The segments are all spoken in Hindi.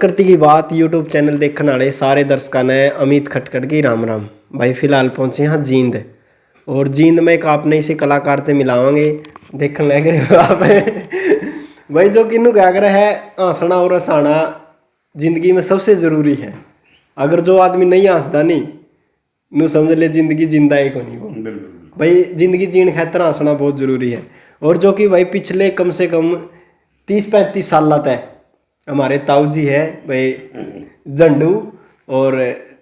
संस्कृति की बात यूट्यूब चैनल देखने वाले सारे दर्शकों ने अमित खटखट की राम राम। भाई फिलहाल पहुंचे हैं जींद, और जींद में एक आपने इसी कलाकार से मिलावांगे। देखने लग रहे हो आप भाई, जो किन्नू क्या कर है, हंसना और हंसाना जिंदगी में सबसे ज़रूरी है। अगर जो आदमी नहीं हंसता नहीं नू समझ ले जिंदगी जिंदा ही को नहीं वो। भाई जिंदगी जीने खातर हंसना बहुत ज़रूरी है। और जो कि भाई पिछले कम से कम 30-35 साल तक हमारे ताऊ जी है भाई झंडू, और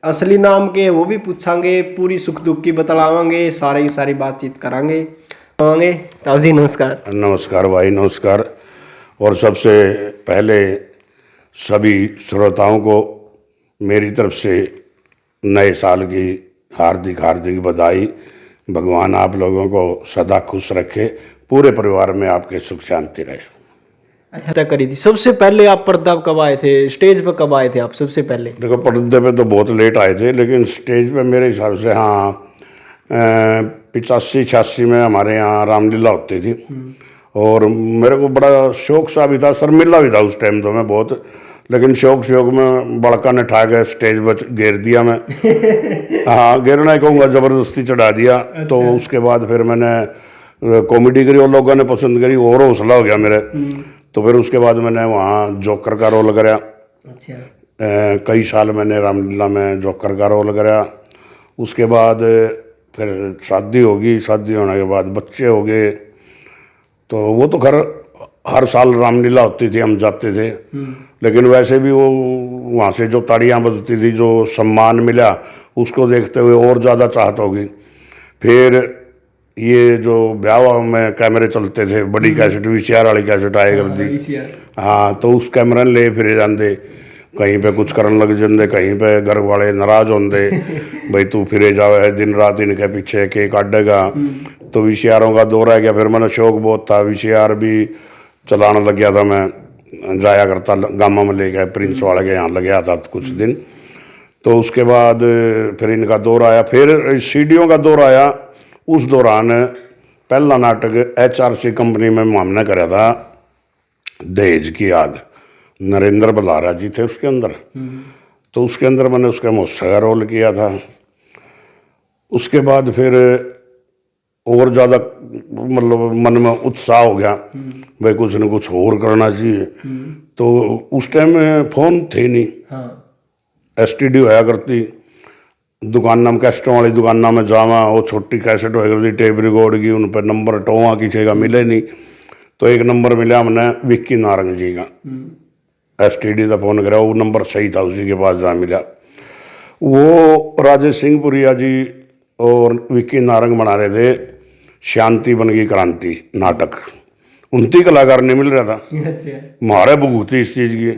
असली नाम के वो भी पूछांगे, पूरी सुख दुख की बतलावांगे, सारी बातचीत करांगे। ताऊ जी नमस्कार। नमस्कार भाई, नमस्कार। और सबसे पहले सभी श्रोताओं को मेरी तरफ से नए साल की हार्दिक हार्दिक बधाई। भगवान आप लोगों को सदा खुश रखे, पूरे परिवार में आपके सुख शांति रहे। अच्छा करी थी। सबसे पहले आप पर्दा कब आए थे, स्टेज पर कब आए थे आप सबसे पहले? देखो, पर्दे पे तो बहुत लेट आए थे, लेकिन स्टेज पे मेरे हिसाब से 85-86 में हमारे यहाँ रामलीला होती थी। और मेरे को बड़ा शौक सा भी था, शर्मिला भी था उस टाइम तो मैं बहुत, लेकिन शौक में बड़का ने ठा के स्टेज पर घेर दिया मैं। हाँ, घेरना ही कहूँगा, ज़बरदस्ती चढ़ा दिया। अच्छा। तो उसके बाद फिर मैंने कॉमेडी करी और लोगों ने पसंद करी और हौसला हो गया मेरे। तो फिर उसके बाद मैंने वहाँ जोकर का रोल कराया। अच्छा। कई साल मैंने रामलीला में जोकर का रोल कराया। उसके बाद फिर शादी होगी, शादी होने के बाद बच्चे हो गए। तो वो तो हर साल रामलीला होती थी, हम जाते थे। लेकिन वैसे भी वो वहाँ से जो ताड़ियाँ बजती थी, जो सम्मान मिला, उसको देखते हुए और ज़्यादा चाहत होगी। फिर ये जो ब्याह में कैमरे चलते थे, बड़ी कैसेट VCR वाली कैसेट आए कर दी। हाँ, तो उस कैमरा ले फिरे जाते, कहीं पे कुछ करन लग जाते, कहीं पे घर वाले नाराज होंगे भाई तू फिरे जावे है दिन रात इनके पीछे के काटेगा। तो VCRों का दौर आ गया। फिर मैंने शौक बहुत था, VCR भी चलाने लग गया था। मैं जाया करता गामा में लेके प्रिंस वाले के यहाँ लग गया था कुछ दिन। तो उसके बाद फिर इनका दौर आया, फिर सीडियों का दौर आया। उस दौरान पहला नाटक HRC कंपनी में हमने कराया था, दहेज की आग। नरेंद्र बलारा जी थे उसके अंदर। तो उसके अंदर मैंने उसका मौसा का रोल किया था। उसके बाद फिर और ज़्यादा मतलब मन में उत्साह हो गया, भाई कुछ न कुछ और करना चाहिए। तो उस टाइम में फ़ोन थे नहीं। हाँ। STD होया करती दुकाना में, कैसेटों वाली दुकाना में जावा, वो छोटी कैसेट होया करती टेप रिकॉर्ड की, उन पर नंबर टोवा किसी का मिले नहीं। तो एक नंबर मिला हमने विक्की नारंग जी का। STD का फ़ोन करा, वो नंबर सही था, उसी के पास जा मिला। वो राजेश सिंह पुरिया जी और विक्की नारंग बना रहे थे शांति बन गई क्रांति नाटक। 29 कलाकार नहीं मिल रहा था। हमारे भूख थी इस चीज़ की।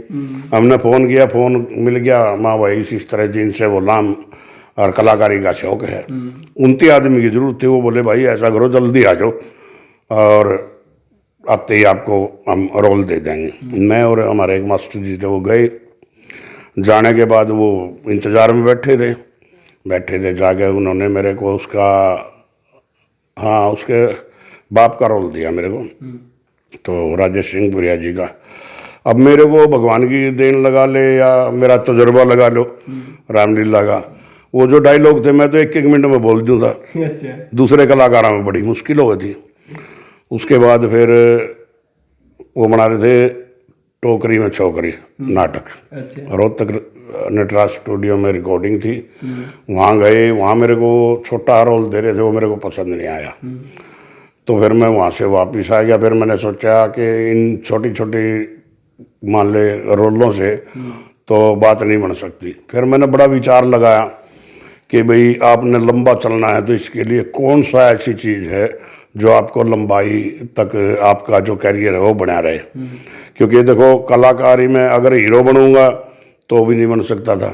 हमने फ़ोन किया, फ़ोन मिल गया। माँ भाई इस तरह जिनसे बोला और कलाकारी का शौक है, 29 आदमी की जरूरत थी। वो बोले भाई ऐसा करो जल्दी आ जाओ और आते ही आपको हम रोल दे देंगे। मैं और हमारे एक मास्टर जी थे, वो गए। जाने के बाद वो इंतज़ार में बैठे थे। जाके उन्होंने मेरे को उसके बाप का रोल दिया मेरे को, तो राजेश सिंह पुरिया जी का। अब मेरे को भगवान की देन लगा ले या मेरा तजुर्बा लगा लो रामलीला का, वो जो डायलॉग थे मैं तो एक मिनट में बोल दूँ था। अच्छा। दूसरे कलाकारों में बड़ी मुश्किल हो गई थी। उसके बाद फिर वो बना रहे थे टोकरी में छोकरी नाटक। अच्छा। रोहतक नटराज स्टूडियो में रिकॉर्डिंग थी। वहाँ गए, वहाँ मेरे को छोटा रोल दे रहे थे, वो मेरे को पसंद नहीं आया। तो फिर मैं वहाँ से वापस आ गया। फिर मैंने सोचा कि इन छोटी छोटी मान ले रोलों से तो बात नहीं बन सकती। फिर मैंने बड़ा विचार लगाया कि भाई आपने लंबा चलना है, तो इसके लिए कौन सा ऐसी चीज़ है जो आपको लंबाई तक आपका जो कैरियर है वो बना रहे। क्योंकि देखो, कलाकारी में अगर हीरो बनूंगा तो भी नहीं बन सकता था,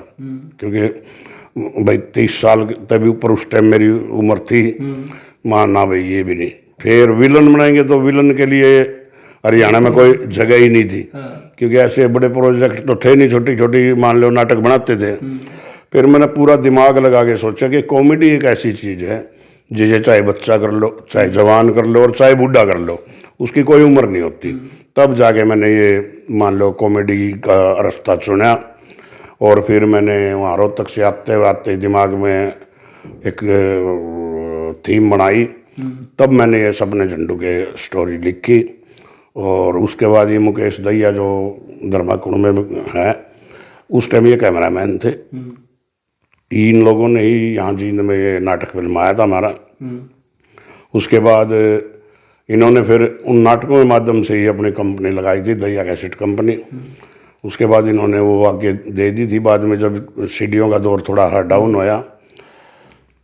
क्योंकि भाई 30 साल तभी ऊपर उस टाइम मेरी उम्र थी। मानना भाई ये भी नहीं। फिर विलन बनाएंगे तो विलन के लिए हरियाणा में कोई जगह ही नहीं थी। क्योंकि ऐसे बड़े प्रोजेक्ट तो थे नहीं, छोटी छोटी मान लो नाटक बनाते थे। फिर मैंने पूरा दिमाग लगा के सोचा कि कॉमेडी एक ऐसी चीज़ है जिसे चाहे बच्चा कर लो, चाहे जवान कर लो और चाहे बूढ़ा कर लो, उसकी कोई उम्र नहीं होती। तब जाके मैंने ये मान लो कॉमेडी का रास्ता चुना। और फिर मैंने वहाँ रोहतक से आते आते दिमाग में एक थीम बनाई, तब मैंने ये सपने झंडू के स्टोरी लिखी। और उसके बाद ये मुकेश दहिया जो धर्माकुंड में है, उस टाइम ये कैमरामैन थे। इन लोगों ने ही यहाँ जींद में ये नाटक फिल्माया था हमारा। उसके बाद इन्होंने फिर उन नाटकों के माध्यम से ही अपनी कंपनी लगाई थी, दहिया कैसेट कंपनी। उसके बाद इन्होंने वो आगे दे दी थी। बाद में जब सीडीओं का दौर थोड़ा डाउन होया,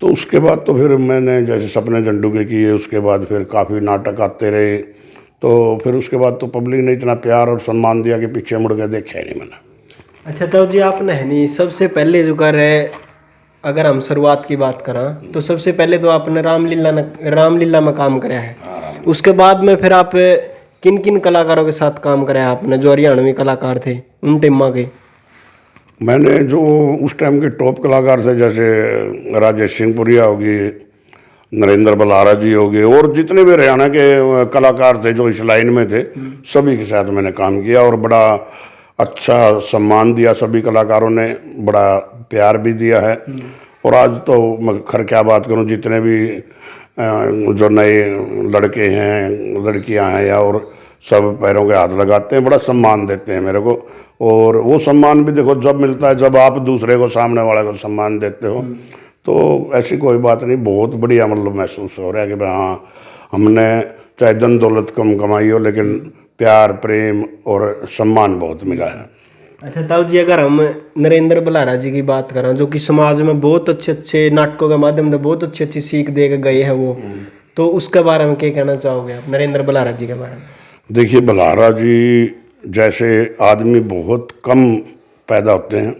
तो उसके बाद तो फिर मैंने जैसे सपने झंडू के किए, उसके बाद फिर काफ़ी नाटक आते रहे। तो फिर उसके बाद तो पब्लिक ने इतना प्यार और सम्मान दिया कि पीछे मुड़ के देखा ही नहीं मैंने। अच्छा तो जी आपने है नहीं सबसे पहले जो कर रहे, अगर हम शुरुआत की बात करें तो सबसे पहले तो आपने रामलीला में काम कराया है। उसके बाद में फिर आप किन किन कलाकारों के साथ काम कराया आपने जो हरियाणवी कलाकार थे उन टिम्मा के? मैंने जो उस टाइम के टॉप कलाकार थे, जैसे राजेश सिंहपुरिया होगी, नरेंद्र बलारा जी हो गए, और जितने भी हरियाणा के कलाकार थे जो इस लाइन में थे, सभी के साथ मैंने काम किया। और बड़ा अच्छा सम्मान दिया सभी कलाकारों ने, बड़ा प्यार भी दिया है। और आज तो मैं खैर क्या बात करूं, जितने भी जो नए लड़के हैं, लड़कियां हैं, या और सब पैरों के हाथ लगाते हैं, बड़ा सम्मान देते हैं मेरे को। और वो सम्मान भी देखो जब मिलता है जब आप दूसरे को, सामने वाले को सम्मान देते हो, तो ऐसी कोई बात नहीं, बहुत बढ़िया मतलब महसूस हो रहा है कि भाई हाँ, हमने चाहे धन दौलत कम कमाई हो, लेकिन प्यार प्रेम और सम्मान बहुत मिला है। अच्छा ताऊ जी, अगर हम नरेंद्र बलारा जी की बात करें जो कि समाज में बहुत अच्छे अच्छे नाटकों के माध्यम से बहुत अच्छी अच्छी सीख दे के गए हैं वो, तो उसके बारे में क्या कहना चाहोगे आप नरेंद्र बलारा जी के बारे में? देखिए, बलारा जी जैसे आदमी बहुत कम पैदा होते हैं,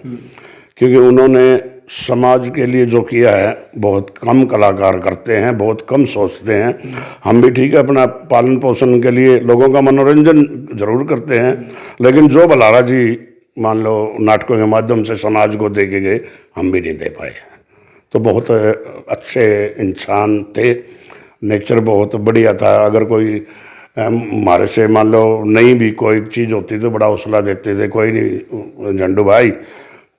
क्योंकि उन्होंने समाज के लिए जो किया है, बहुत कम कलाकार करते हैं, बहुत कम सोचते हैं। हम भी ठीक है अपना पालन पोषण के लिए लोगों का मनोरंजन जरूर करते हैं, लेकिन जो बलारा जी मान लो नाटकों के माध्यम से समाज को दे के गए, हम भी नहीं दे पाए। तो बहुत अच्छे इंसान थे, नेचर बहुत बढ़िया था। अगर कोई हमारे से मान लो नहीं भी कोई चीज़ होती तो बड़ा हौसला देते थे, कोई नहीं झंडू भाई,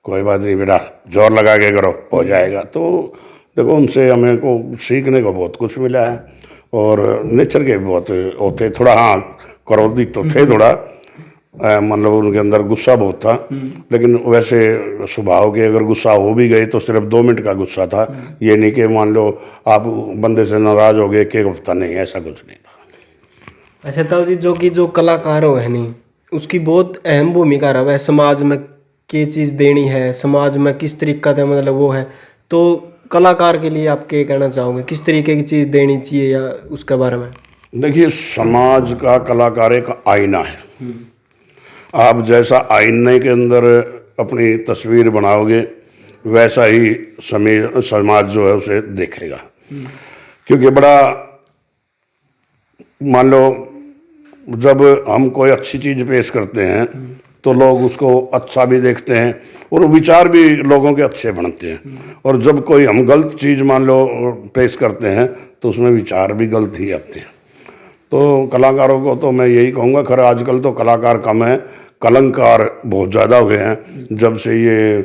कोई बात नहीं बेटा, जोर लगा के करो, हो जाएगा। तो देखो उनसे हमें को सीखने को बहुत कुछ मिला है। और नेचर के बहुत होते, थोड़ा हाँ क्रोधी तो थे थोड़ा, मतलब उनके अंदर गुस्सा बहुत था, लेकिन वैसे स्वभाव के अगर गुस्सा हो भी गए तो सिर्फ 2 मिनट का गुस्सा था। ये नहीं कि मान लो आप बंदे से नाराज हो गए 1 हफ्ता, नहीं, ऐसा कुछ नहीं था। अच्छा ताऊ जी, जो कि जो कलाकार हो है नहीं, उसकी बहुत अहम भूमिका रहा है समाज में, क्या चीज़ देनी है समाज में, किस तरीका का मतलब वो है। तो कलाकार के लिए आप क्या कहना चाहोगे, किस तरीके की चीज़ देनी चाहिए या उसके बारे में? देखिए, समाज का कलाकार एक आईना है। आप जैसा आईने के अंदर अपनी तस्वीर बनाओगे, वैसा ही समाज जो है उसे देखेगा। क्योंकि बड़ा मान लो जब हम कोई अच्छी चीज़ पेश करते हैं तो लोग उसको अच्छा भी देखते हैं और विचार भी लोगों के अच्छे बनते हैं। और जब कोई हम गलत चीज़ मान लो पेश करते हैं तो उसमें विचार भी गलत ही आते हैं। तो कलाकारों को तो मैं यही कहूँगा, खैर आजकल तो कलाकार कम है, कलंकार बहुत ज़्यादा हो गए हैं। जब से ये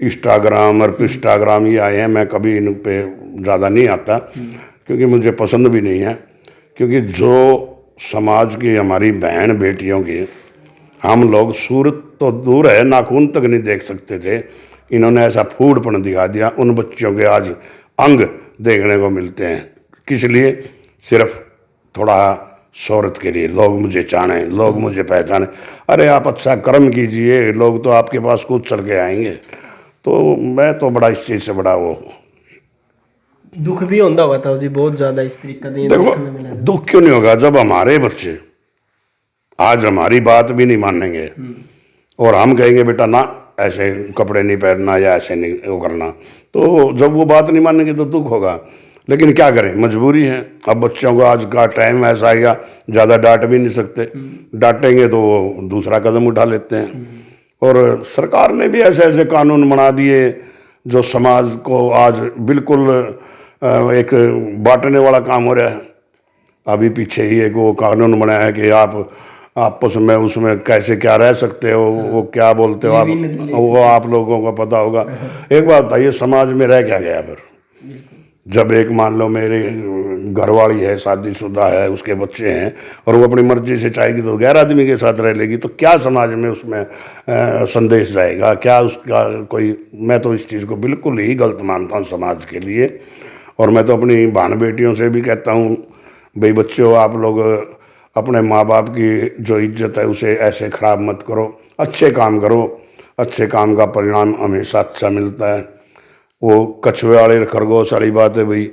इंस्टाग्राम और पिस्टाग्राम ये आए हैं, मैं कभी इन पे ज़्यादा नहीं आता, क्योंकि मुझे पसंद भी नहीं है। क्योंकि जो समाज की हमारी बहन बेटियों की हम लोग सूरत तो दूर है, नाखून तक नहीं देख सकते थे, इन्होंने ऐसा फूडपन दिखा दिया। उन बच्चों के आज अंग देखने को मिलते हैं, किस लिए? सिर्फ थोड़ा शोहरत के लिए, लोग मुझे जाने, लोग मुझे पहचाने। अरे आप अच्छा कर्म कीजिए, लोग तो आपके पास खुद चल के आएंगे। तो मैं तो बड़ा इस चीज़ से बड़ा वो दुख भी होता हुआ था जी बहुत ज़्यादा इस तरीके का। देखो, दुख क्यों नहीं होगा जब हमारे बच्चे आज हमारी बात भी नहीं मानेंगे और हम कहेंगे बेटा ना ऐसे कपड़े नहीं पहनना या ऐसे नहीं वो करना, तो जब वो बात नहीं मानेंगे तो दुख होगा। लेकिन क्या करें, मजबूरी है। अब बच्चों को आज का टाइम ऐसा आएगा, ज़्यादा डांट भी नहीं सकते, डांटेंगे तो वो दूसरा कदम उठा लेते हैं। और सरकार ने भी ऐसे ऐसे कानून बना दिए जो समाज को आज बिल्कुल एक बांटने वाला काम हो रहा है। अभी पीछे ही एक वो कानून बनाया है कि आप आपस में उसमें कैसे क्या रह सकते हो, वो क्या बोलते हो आप, वो आप लोगों को पता होगा। एक बात बताइए, समाज में रह क्या गया फिर? जब एक मान लो मेरे घरवाली है, शादीशुदा है, उसके बच्चे हैं, और वो अपनी मर्जी से चाहेगी तो गैर आदमी के साथ रह लेगी, तो क्या समाज में उसमें संदेश जाएगा? क्या उसका कोई, मैं तो इस चीज़ को बिल्कुल ही गलत मानता हूँ समाज के लिए। और मैं तो अपनी बहन बेटियों से भी कहता हूँ, भाई बच्चों, आप लोग अपने माँ बाप की जो इज्जत है उसे ऐसे ख़राब मत करो, अच्छे काम करो, अच्छे काम का परिणाम हमेशा अच्छा मिलता है। वो कछुए वाले खरगोश वाली बात है भाई,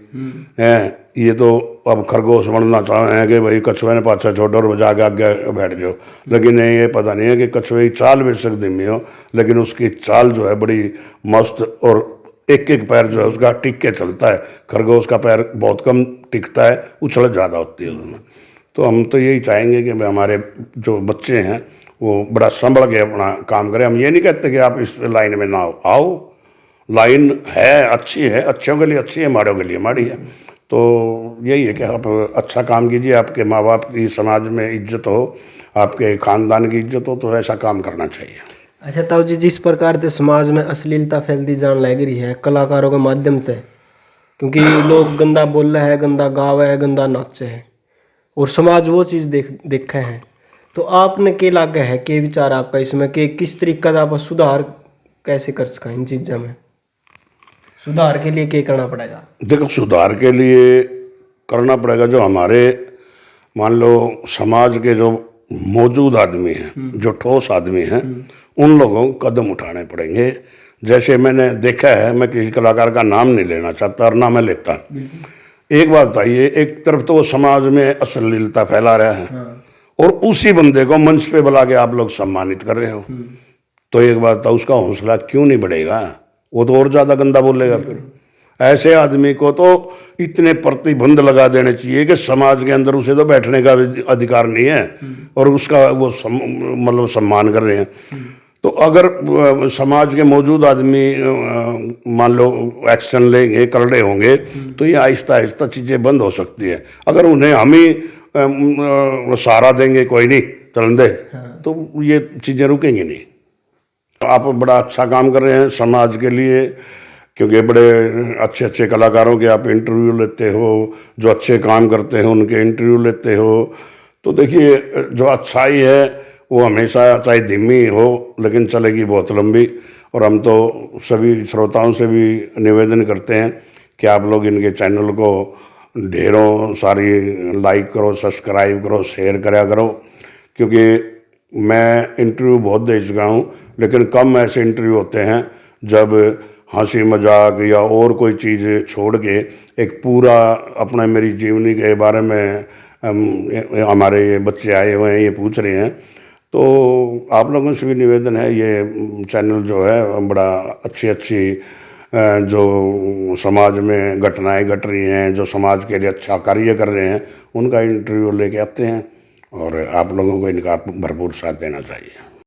हैं ये तो अब खरगोश बनना चाहे हैं कि भाई कछुए ने पाछा छोड़ो और बजा के आगे बैठ जाओ, लेकिन ये पता नहीं है कि कछुए की चाल बेशक धीमी हो, लेकिन उसकी चाल जो है बड़ी मस्त, और एक एक पैर जो है उसका टिक के चलता है। खरगोश का पैर बहुत कम टिकता है, उछल ज़्यादा होती है उसमें। तो हम तो यही चाहेंगे कि हमारे जो बच्चे हैं वो बड़ा संभल के अपना काम करें। हम ये नहीं कहते कि आप इस लाइन में ना आओ, लाइन है, अच्छी है, अच्छों के लिए अच्छी है, माड़ों के लिए माड़ी है। तो यही है कि आप अच्छा काम कीजिए, आपके माँ बाप की समाज में इज्जत हो, आपके ख़ानदान की इज्जत हो, तो ऐसा काम करना चाहिए। अच्छा ताऊ जी, जिस प्रकार से समाज में अश्लीलता फैलती जान लग रही है कलाकारों के माध्यम से, क्योंकि लोग गंदा बोल रहे हैं, गंदा गावे है, गंदा नाचे है, और समाज वो चीज़ देखे हैं, तो आपने क्या लगा है, क्या विचार आपका इसमें कि किस तरीका का आप सुधार कैसे कर सकें? इन चीज़ों में सुधार के लिए क्या करना पड़ेगा? देखो, सुधार के लिए करना पड़ेगा, जो हमारे मान लो समाज के जो मौजूद आदमी हैं, जो ठोस आदमी हैं, उन लोगों को कदम उठाने पड़ेंगे। जैसे मैंने देखा है, मैं किसी कलाकार का नाम नहीं लेना चाहता और ना मैं लेता। एक बात बताइए, एक तरफ तो वो समाज में अश्लीलता फैला रहा है, और उसी बंदे को मंच पे बुला के आप लोग सम्मानित कर रहे हो, तो एक बात था, उसका हौसला क्यों नहीं बढ़ेगा? वो तो और ज़्यादा गंदा बोलेगा फिर। ऐसे आदमी को तो इतने प्रतिबंध लगा देने चाहिए कि समाज के अंदर उसे तो बैठने का अधिकार नहीं है, और उसका वो मतलब सम्मान कर रहे हैं। तो अगर समाज के मौजूद आदमी मान लो एक्शन लेंगे, कर रहे होंगे, तो ये आहिस्ता आहिस्ता चीज़ें बंद हो सकती है। अगर उन्हें हम ही सहारा देंगे, कोई नहीं चलन दे, तो ये चीज़ें रुकेंगी नहीं। आप बड़ा अच्छा काम कर रहे हैं समाज के लिए, क्योंकि बड़े अच्छे अच्छे कलाकारों के आप इंटरव्यू लेते हो, जो अच्छे काम करते हैं उनके इंटरव्यू लेते हो। तो देखिए, जो अच्छाई है वो हमेशा चाहे धीमी हो लेकिन चलेगी बहुत लंबी। और हम तो सभी श्रोताओं से भी निवेदन करते हैं कि आप लोग इनके चैनल को ढेरों सारी लाइक करो, सब्सक्राइब करो, शेयर करा करो, क्योंकि मैं इंटरव्यू बहुत दे चुका हूँ, लेकिन कम ऐसे इंटरव्यू होते हैं जब हंसी मजाक या और कोई चीज़ छोड़ के एक पूरा अपना मेरी जीवनी के बारे में हमारे ये बच्चे आए हुए हैं, ये पूछ रहे हैं। तो आप लोगों से भी निवेदन है, ये चैनल जो है बड़ा अच्छी जो समाज में घटनाएं घट रही हैं, जो समाज के लिए अच्छा कार्य कर रहे हैं, उनका इंटरव्यू लेके आते हैं, और आप लोगों को इनका भरपूर साथ देना चाहिए।